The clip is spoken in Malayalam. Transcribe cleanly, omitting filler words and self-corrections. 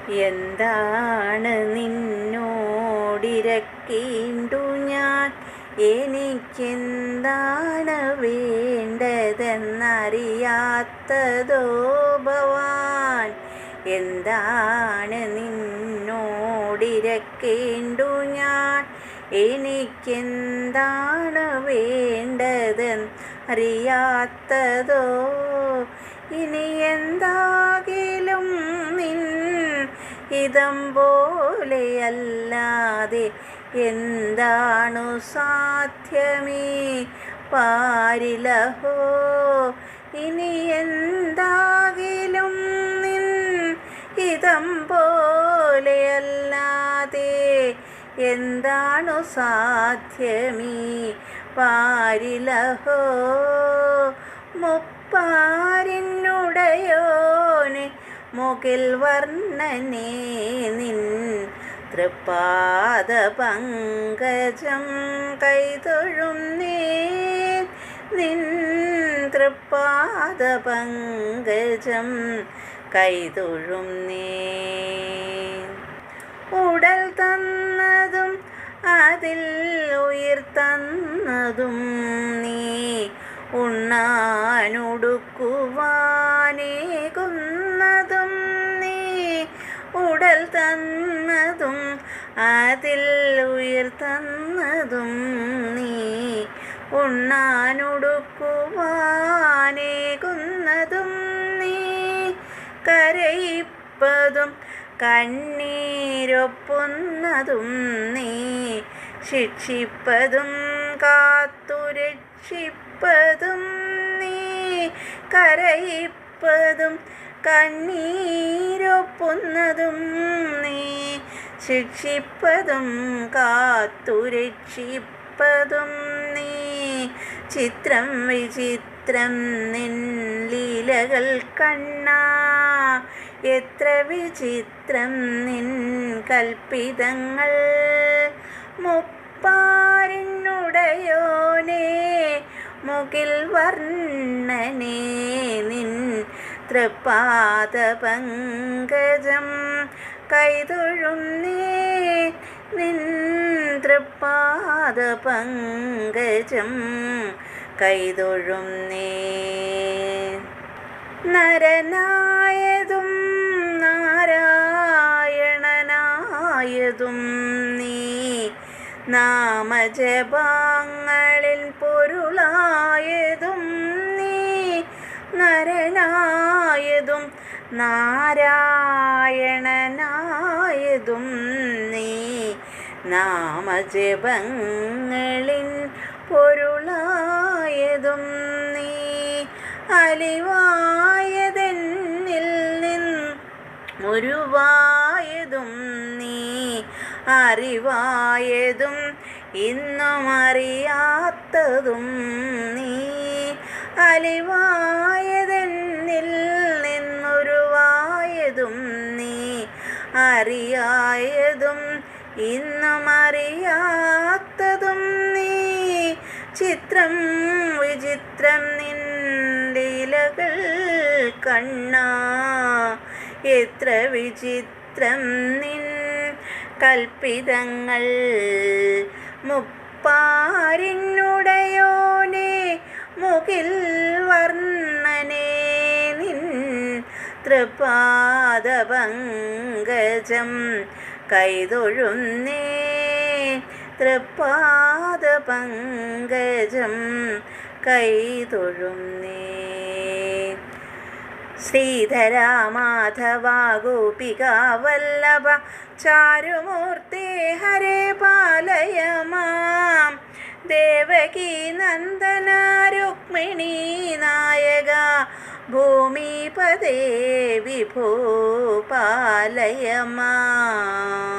എന്താണ് നിന്നോടിരക്കേണ്ടു ഞാൻ, എനിക്കെന്താണ് വേണ്ടതെന്നറിയാത്തതോ ഭവാൻ. എന്താണ് നിന്നോടിരക്കേണ്ടു ഞാൻ, എനിക്കെന്താണ് വേണ്ടതെന്നറിയാത്തതോ. ഇനി എന്താകിലും നിൻ ഹിതം പോലെയല്ലാതെ എന്താണു സാധ്യമീ പാരിലഹോ. ഇനി എന്താകിലും നിൻ ഹിതം പോലെയല്ലാതെ എന്താണു സാധ്യമീ പാരിലഹോ. മുപ്പാരിനുടയോനെ മുകിൽ വർണ്ണനേ, നിൻ തൃപ്പാദ പങ്കജം കൈതൊഴുന്നേൻ. നിൻ തൃപ്പാദ പങ്കജം കൈതൊഴുന്നേൻ. ഉടൽ തന്നതും അതിൽ ഉയിർ തന്നതും നീ, ഉണ്ണാനുടുക്കുവാനേകുന്നതും നീ. ഉടൽ തന്നതും അതിൽ ഉയിർ തന്നതും നീ, ഉണ്ണാനുടുക്കുവാനേകുന്നതും നീ. കരയിപ്പതും കണ്ണീരൊപ്പുന്നതും നീ, ശിക്ഷിപ്പതും കാത്തുരക്ഷിപ്പതും നീ. കരയിപ്പതും കണ്ണീരൊപ്പുന്നതും നീ, ശിക്ഷിപ്പതും കാത്തുരക്ഷിപ്പതും നീ. ചിത്രം വിചിത്രം നിൻ ലീലകൾ കണ്ണാ, എത്ര വിചിത്രം നിൻ കൽപ്പിതങ്ങൾ. മുപ്പാരിനുടയോനേ മുകിൽ വർണ്ണനേ, നിൻ തൃപ്പാദ പങ്കജം കൈതൊഴുന്നേൻ. നിൻ തൃപ്പാദ പങ്കജം കൈതൊഴുന്നേൻ. നരനായതും നാരായണനായതും നീ, നാമജപാങ്ങളിൽ പൊരുളായതും നീ. നരനായതും നാരായണനായതും നീ, നാമജപങ്ങളിൻ പൊരുളായതും നീ. അലിവായതെന്നിൽ നിന്നുരുവായതും നീ, അറിവായതും ഇന്നും അറിയാത്തതും നീ. അലിവായതെന്നിൽ നിന്നുരുവായതും നീ, അറിയായതും ഇന്നും അറിയാത്തതും നീ. ചിത്രം വിചിത്രം നിൻ ലീലകൾ കണ്ണാ, എത്ര വിചിത്രം നിൻ കൽപ്പിതങ്ങൾ. മുപ്പാരിനുടയോനേ മുകിൽ വർണ്ണനേ, നിൻ തൃപ്പാദ പങ്കജം കൈതൊഴുന്നേൻ. തൃപ്പാദ പങ്കജം കൈതൊഴുന്നേൻ. ശ്രീധരാ മാധവാ ഗോപികാ വല്ലഭ ചാരുമൂർത്തേ ഹരേ പാലയ മാം. ദേവകീ നന്ദന രുക്മിണീ നായക ഭൂമിപദേ വിഭോ പാലയ മാം.